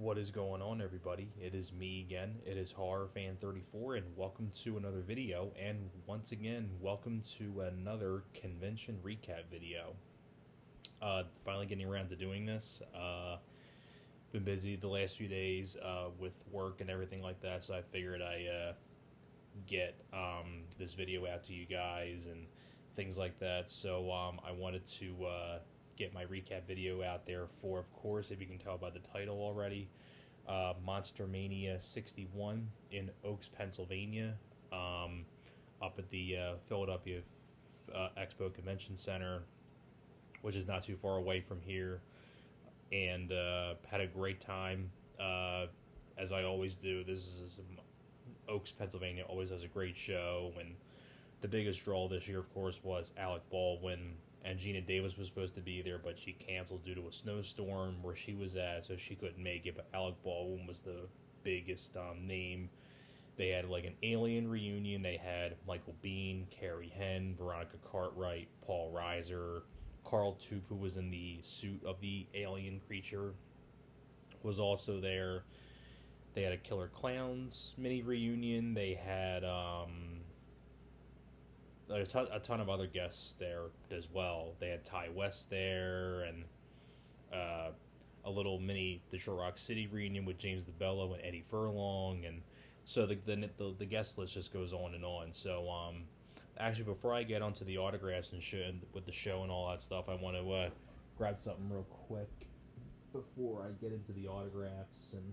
What is going on, everybody? It is me again. It is HorrorFan34, and welcome to another video. And once again, welcome to another convention recap video. Finally getting around to doing this. Been busy the last few days with work and everything like that, so I figured I get this video out to you guys and things like that. So I wanted to get my recap video out there for, of course, if you can tell by the title already, Monster Mania 61 in Oaks, Pennsylvania, up at the Philadelphia Expo Convention Center, which is not too far away from here, and had a great time. As I always do, this is Oaks, Pennsylvania always has a great show, and the biggest draw this year, of course, was Alec Baldwin, and Gina Davis was supposed to be there, but she canceled due to a snowstorm where she was at, so she couldn't make it. But Alec Baldwin was the biggest name. They had like an Alien reunion. They had Michael Biehn, Carrie Henn, Veronica Cartwright, Paul Reiser, Carl Toop, who was in the suit of the alien creature, was also there. They had a Killer Clowns mini reunion. They had a ton of other guests there as well. They had Ty West there, and a little mini The Rock City reunion with James DeBello and Eddie Furlong, and so the guest list just goes on and on. So actually, before I get onto the autographs and shit with the show and all that stuff, I want to grab something real quick before I get into the autographs and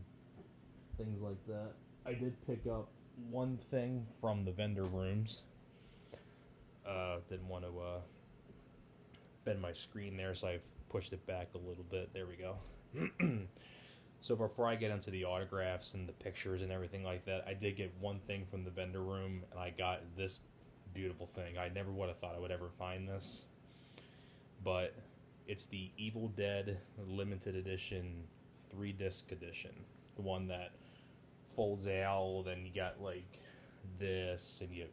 things like that. I did pick up one thing from the vendor rooms. Didn't want to bend my screen there, so I've pushed it back a little bit. There we go. So before I get into the autographs and the pictures and everything like that, I did get one thing from the vendor room, and I got this beautiful thing. I never would have thought I would ever find this, but it's the Evil Dead limited edition 3-disc edition, the one that folds out, and you got like this, and you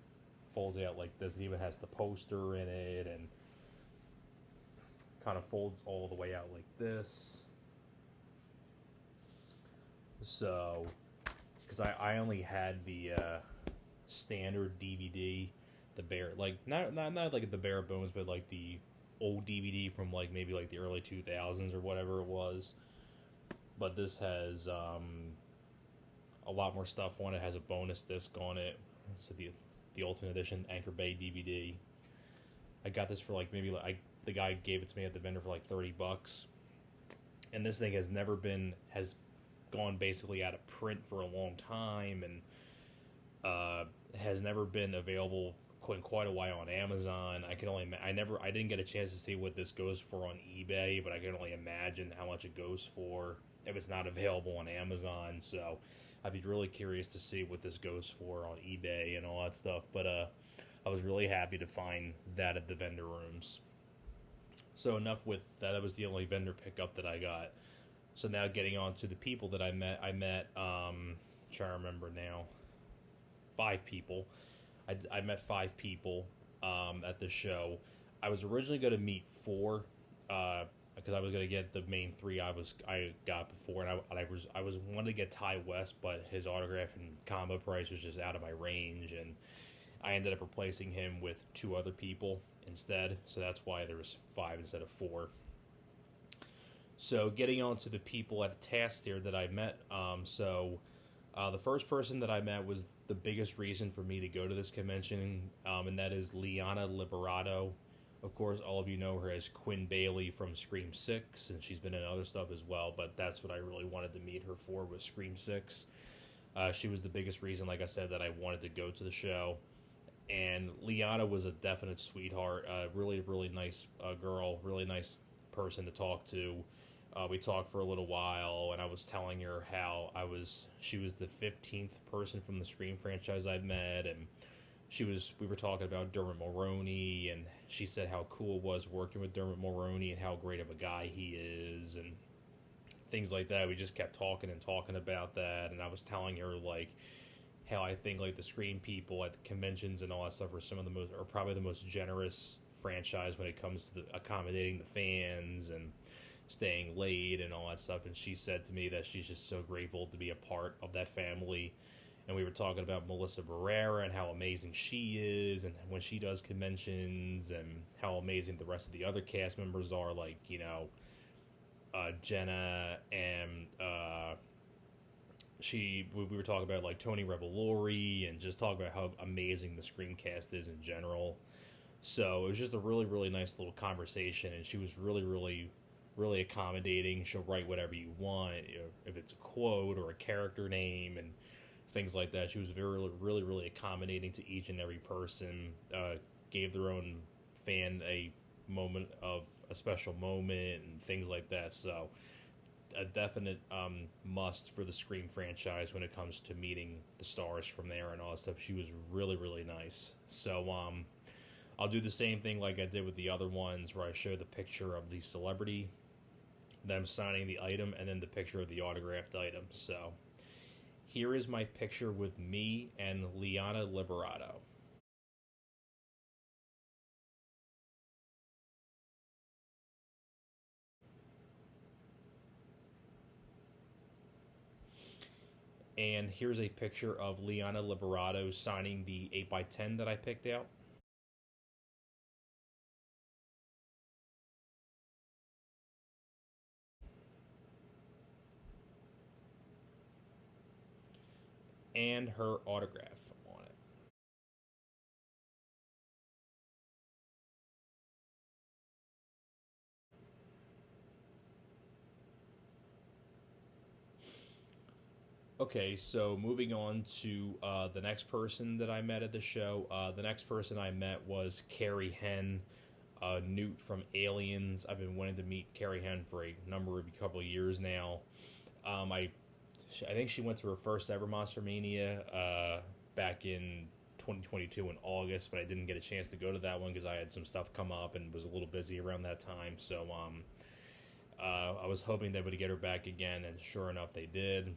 folds out like this. It even has the poster in it, and kind of folds all the way out like this. So, because I only had the standard DVD, the bare, like not like the bare bones, but like the old DVD from like maybe like the early 2000s or whatever it was. But this has a lot more stuff on it. It has a bonus disc on it. So the Ultimate Edition Anchor Bay DVD. I got this for like maybe like the guy gave it to me at the vendor for like $30, and this thing has gone basically out of print for a long time, and has never been available in quite a while on Amazon. I didn't get a chance to see what this goes for on eBay, but I can only imagine how much it goes for if it's not available on Amazon. So I'd be really curious to see what this goes for on eBay and all that stuff. But I was really happy to find that at the vendor rooms. So enough with that. That was the only vendor pickup that I got. So now getting on to the people that I met. I'm trying to remember now, 5 people. I met 5 people at the show. I was originally going to meet 4 because I was going to get the main 3 I got before, and I was wanted to get Ty West, but his autograph and combo price was just out of my range, and I ended up replacing him with 2 other people instead. So that's why there was 5 instead of 4. So getting on to the people at the task there that I met. The first person that I met was the biggest reason for me to go to this convention, and that is Liana Liberato. Of course, all of you know her as Quinn Bailey from Scream 6, and she's been in other stuff as well, but that's what I really wanted to meet her for, was Scream 6. She was the biggest reason, like I said, that I wanted to go to the show. And Liana was a definite sweetheart, really, really nice girl, really nice person to talk to. We talked for a little while, and I was telling her how she was the 15th person from the Scream franchise I've met, and we were talking about Dermot Mulroney, and she said how cool it was working with Dermot Mulroney and how great of a guy he is, and things like that. We just kept talking and talking about that, and I was telling her like how I think like the Scream people at the conventions and all that stuff are probably the most generous franchise when it comes to accommodating the fans, and staying late and all that stuff. And she said to me that she's just so grateful to be a part of that family. And we were talking about Melissa Barrera and how amazing she is, and when she does conventions, and how amazing the rest of the other cast members are, like, Jenna, and we were talking about like Tony Revolori, and just talking about how amazing the Screamcast is in general. So it was just a really, really nice little conversation, and she was really, really, really accommodating. She'll write whatever you want, if it's a quote or a character name and things like that. She was very, really, really accommodating to each and every person. Gave their own fan a special moment and things like that. So a definite must for the Scream franchise when it comes to meeting the stars from there and all that stuff. She was really, really nice. So I'll do the same thing like I did with the other ones, where I show the picture of the celebrity, them signing the item, and then the picture of the autographed item. So here is my picture with me and Liana Liberato. And here's a picture of Liana Liberato signing the 8x10 that I picked out. And her autograph on it. Okay, so moving on to the next person that I met at the show. The next person I met was Carrie Henn, Newt from Aliens. I've been wanting to meet Carrie Henn for a couple of years now. I think she went to her first ever Monster Mania back in 2022 in August, but I didn't get a chance to go to that one because I had some stuff come up and was a little busy around that time. So I was hoping they would get her back again, and sure enough, they did.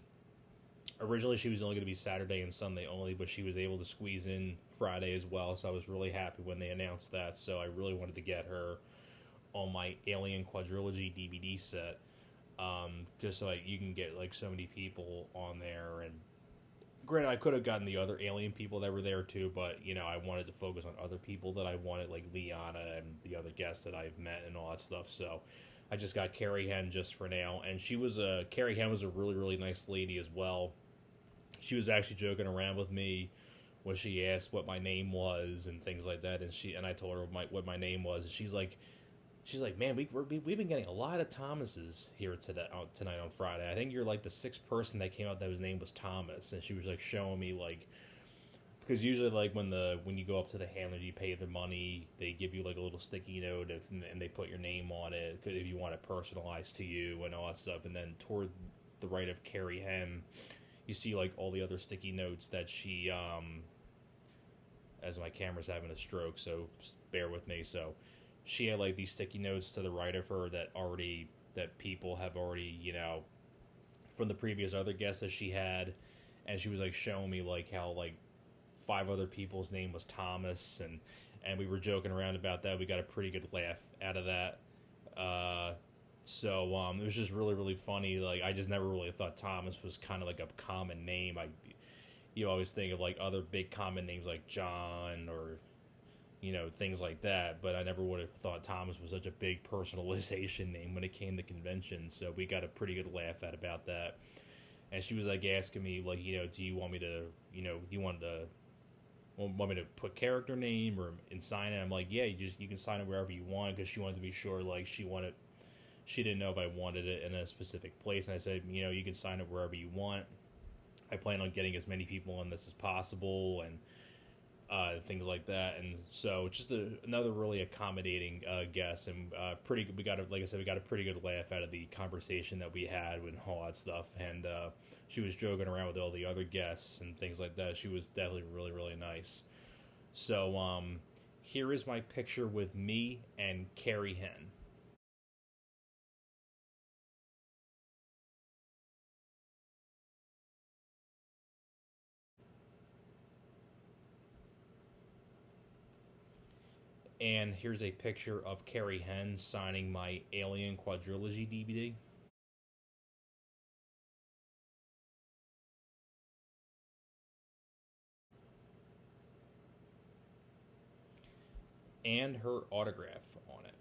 Originally, she was only going to be Saturday and Sunday only, but she was able to squeeze in Friday as well, so I was really happy when they announced that. So I really wanted to get her on my Alien Quadrilogy DVD set, just so like you can get like so many people on there. And granted, I could have gotten the other Alien people that were there too, but I wanted to focus on other people that I wanted, like Liana and the other guests that I've met and all that stuff. So I just got Carrie Henn just for now, and Carrie Henn was a really, really nice lady as well. She was actually joking around with me when she asked what my name was and things like that, and I told her what my name was, and she's like, man, we've been getting a lot of Thomases here tonight on Friday. I think you're like the sixth person that came out that his name was Thomas, and she was like showing me like, because usually like when you go up to the handler, you pay the money, they give you like a little sticky note and they put your name on it if you want it personalized to you and all that stuff. And then toward the right of Carrie Henn, you see like all the other sticky notes that she as my camera's having a stroke, so bear with me. So she had like these sticky notes to the right of her that people have already, from the previous other guests that she had, and she was like showing me like how like five other people's name was Thomas, and we were joking around about that. We got a pretty good laugh out of that. So it was just really, really funny. Like, I just never really thought Thomas was kind of like a common name. You always think of like other big common names like John or things like that, but I never would have thought Thomas was such a big personalization name when it came to conventions. So we got a pretty good laugh at about that. And she was like asking me like, do you want me to, do you want me to put character name or and sign it? I'm like, yeah, you can sign it wherever you want, because she wanted to be sure, like she didn't know if I wanted it in a specific place, and I said, you can sign it wherever you want. I plan on getting as many people on this as possible, and things like that. And so just another really accommodating guest, and like I said, we got a pretty good laugh out of the conversation that we had with all that stuff. And she was joking around with all the other guests and things like that. She was definitely really, really nice. So here is my picture with me and Carrie Henn. And here's a picture of Carrie Henn signing my Alien Quadrilogy DVD. And her autograph on it.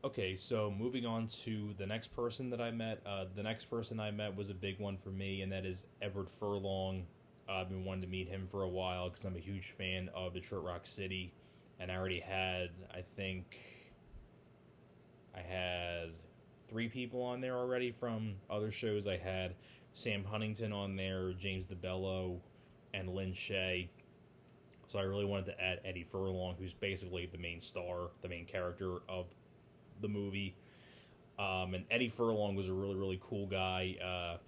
Okay, so moving on to the next person that I met. The next person I met was a big one for me, and that is Edward Furlong. I've been wanting to meet him for a while because I'm a huge fan of Detroit Rock City, and I already had, I think, I had three people on there already from other shows. I had Sam Huntington on there, James DeBello, and Lynn Shay. So I really wanted to add Eddie Furlong, who's basically the main star, the main character of the movie. And Eddie Furlong was a really really cool guy.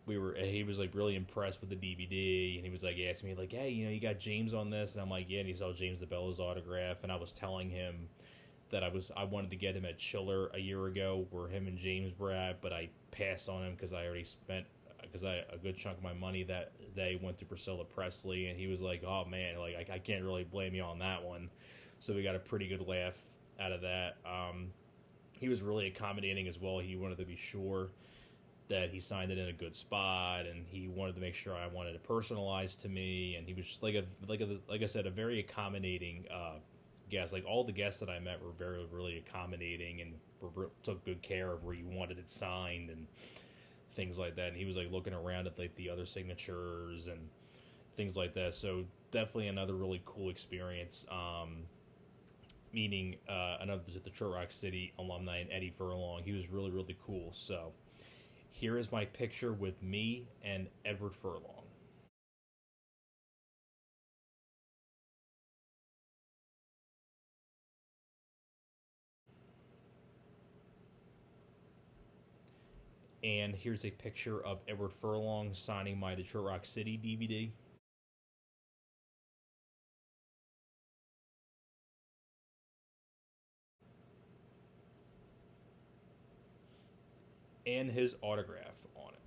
He was like really impressed with the DVD, and he was like asking me like, hey, you got James on this, and I'm like, yeah, and he saw James DeBella's autograph, and I was telling him that I wanted to get him at Chiller a year ago, where him and James were at, but I passed on him because I already spent a good chunk of my money that day went to Priscilla Presley, and he was like, oh man, like I can't really blame you on that one. So we got a pretty good laugh out of that. He was really accommodating as well. He wanted to be sure that he signed it in a good spot, and he wanted to make sure I wanted it personalized to me. And he was just like I said, a very accommodating guest. Like all the guests that I met were very really accommodating and took good care of where you wanted it signed and things like that. And he was like looking around at like the other signatures and things like that. So definitely another really cool experience. Meeting another Detroit Rock City alumni and Eddie Furlong. He was really really cool. So here is my picture with me and Edward Furlong. And here's a picture of Edward Furlong signing my Detroit Rock City DVD. And his autograph on it.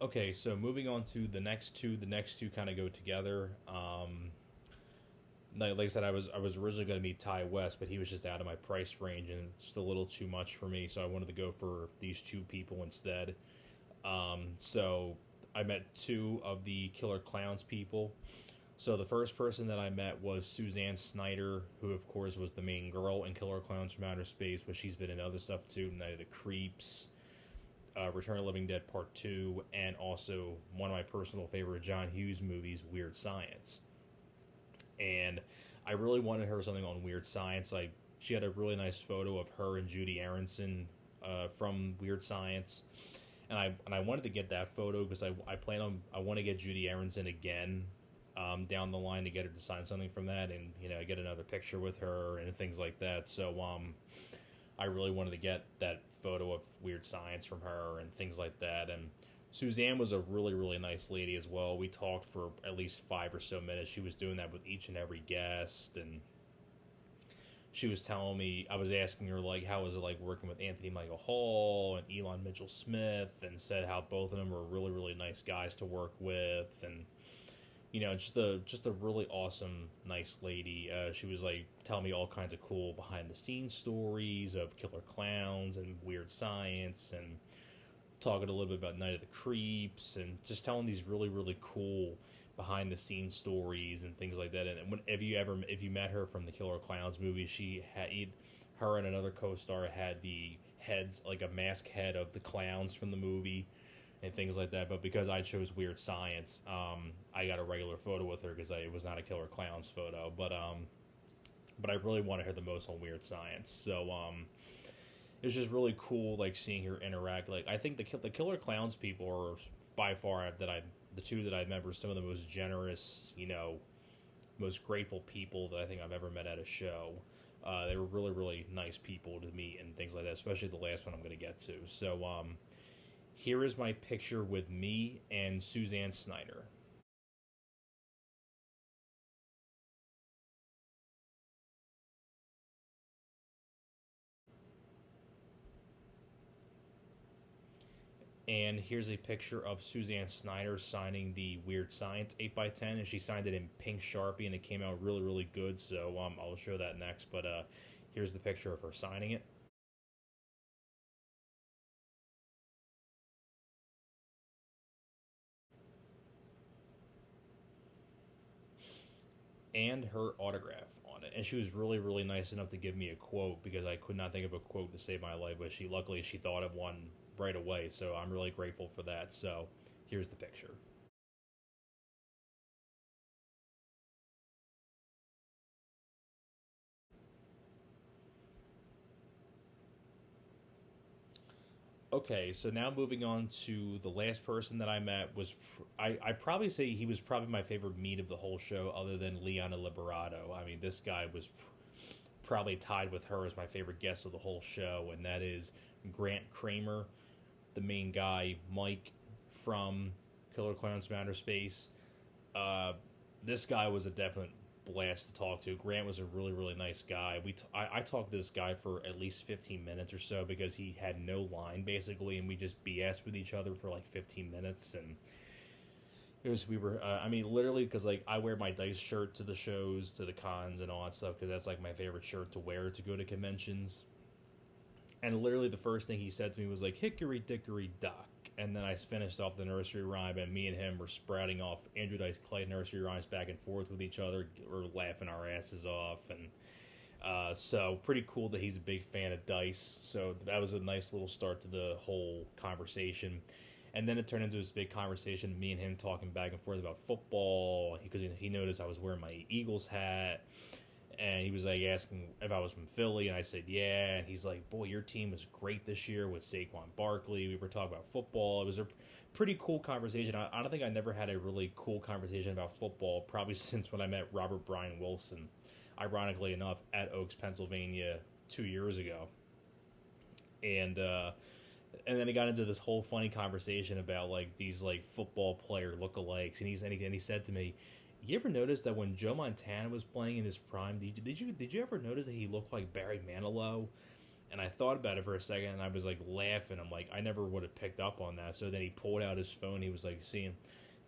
Okay, so moving on to the next two. The next two kind of go together. Like I said, I was originally going to meet Ty West, but he was just out of my price range and just a little too much for me. So I wanted to go for these two people instead. So I met two of the Killer Clowns people. So the first person that I met was Suzanne Snyder, who of course was the main girl in Killer Clowns from Outer Space, but she's been in other stuff too, Night of the Creeps, Return of the Living Dead Part 2, and also one of my personal favorite John Hughes movies, Weird Science. And I really wanted her something on Weird Science. She had a really nice photo of her and Judy Aronson from Weird Science, and I wanted to get that photo because I want to get Judy Aronson again down the line to get her to sign something from that, and get another picture with her and things like that. So I really wanted to get that photo of Weird Science from her and things like that. And Suzanne was a really, really nice lady as well. We talked for at least 5 or so minutes. She was doing that with each and every guest. And she was telling me, I was asking her, like, how was it like working with Anthony Michael Hall and Elon Mitchell Smith, and said how both of them were really, really nice guys to work with. And just a really awesome, nice lady. She was like telling me all kinds of cool behind the scenes stories of Killer Clowns and Weird Science, and talking a little bit about Night of the Creeps, and just telling these really really cool behind the scenes stories and things like that. And if you met her from the Killer Clowns movie, her and another co-star had the heads, like a mask head of the clowns from the movie and things like that. But because I chose Weird Science, I got a regular photo with her because it was not a Killer Clowns photo. But I really wanted her the most on Weird Science. So it was just really cool, like seeing her interact. Like I think the Killer Clowns people are by far the two that I met were some of the most generous, most grateful people that I think I've ever met at a show. They were really really nice people to meet and things like that. Especially the last one I'm going to get to. So Here is my picture with me and Suzanne Snyder. And here's a picture of Suzanne Snyder signing the Weird Science 8x10, and she signed it in pink Sharpie, and it came out really, really good. So I'll show that next. But here's the picture of her signing it. And her autograph on it. And she was really, really nice enough to give me a quote because I could not think of a quote to save my life. But luckily she thought of one right away. So I'm really grateful for that. So here's the picture. Okay, so now moving on to the last person that I met was I probably say he was probably my favorite meet of the whole show, other than Liana Liberato. I mean, this guy was probably tied with her as my favorite guest of the whole show, and that is Grant Kramer, the main guy, Mike from Killer Clowns from Outer Space. Uh, this guy was a definite blast to talk to. Grant was a really, really nice guy. I talked to this guy for at least 15 minutes or so because he had no line basically, and we just BS with each other for like 15 minutes. And it was we were I mean literally because like I wear my dice shirt to the shows, to the cons, and all that stuff because that's like my favorite shirt to wear to go to conventions. And literally the first thing he said to me was like "Hickory dickory dock," and then I finished off the nursery rhyme, and me and him were sprouting off Andrew Dice Clay nursery rhymes back and forth with each other. We're laughing our asses off, and so pretty cool that he's a big fan of dice. So that was a nice little start to the whole conversation. And then it turned into this big conversation, me and him talking back and forth about football because he noticed I was wearing my Eagles hat, and he was like asking if I was from Philly, and I said yeah, and he's like, "Boy, your team was great this year with Saquon Barkley." We were talking about football. It was a pretty cool conversation. I don't think I never had a really cool conversation about football probably since when I met Robert Brian Wilson, ironically enough, at Oaks, Pennsylvania 2 years ago, and and then he got into this whole funny conversation about like these like football player lookalikes, and he said to me, "You ever notice that when Joe Montana was playing in his prime, did you ever notice that he looked like Barry Manilow?" And I thought about it for a second, and I was like laughing. I'm like, I never would have picked up on that. So then he pulled out his phone. He was like seeing,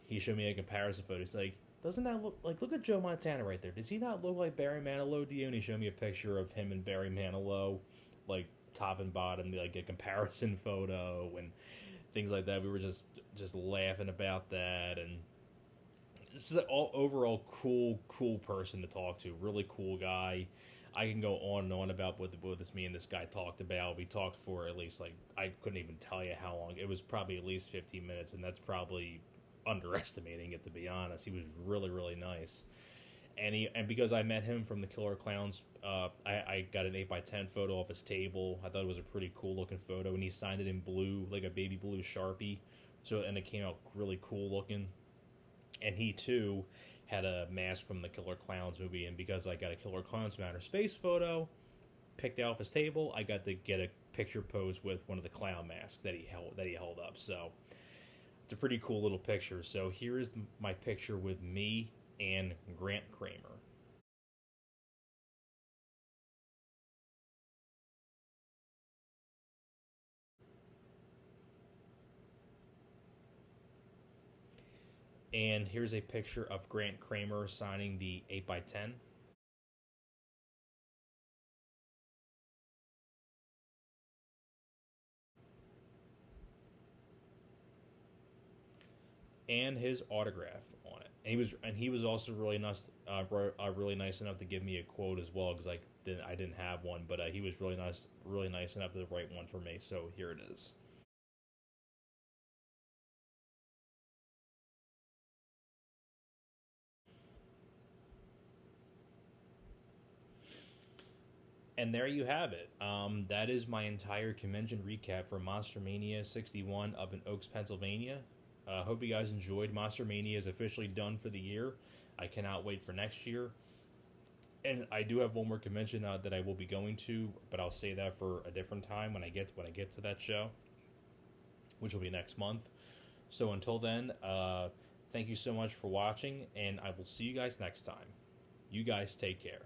he showed me a comparison photo. He's like, "Doesn't that look at Joe Montana right there? Does he not look like Barry Manilow to you?" And he showed me a picture of him and Barry Manilow, like top and bottom, like a comparison photo and things like that. We were just laughing about that, and just an all overall cool person to talk to. Really cool guy. I can go on and on about what this me and this guy talked about. We talked for at least like I couldn't even tell you how long. It was probably at least 15 minutes, and that's probably underestimating it to be honest. He was really really nice, and because I met him from the Killer Clowns, I got an 8x10 photo off his table. I thought it was a pretty cool looking photo, and he signed it in blue, like a baby blue Sharpie. So and it came out really cool looking, and he too had a mask from the Killer Clowns movie. And because I got a Killer Clowns from Outer Space photo picked out off his table, I got to get a picture posed with one of the clown masks that he held up. So it's a pretty cool little picture. So here is my picture with me and Grant Kramer. And here's a picture of Grant Kramer signing the 8x10. And his autograph on it. And he was also really nice enough to give me a quote as well because I didn't have one, but he was really nice enough to write one for me. So here it is. And there you have it. That is my entire convention recap for Monster Mania 61 up in Oaks, Pennsylvania. Hope you guys enjoyed. Monster Mania is officially done for the year. I cannot wait for next year. And I do have one more convention that I will be going to, but I'll say that for a different time when I get to that show. which will be next month. So until then, thank you so much for watching, and I will see you guys next time. You guys take care.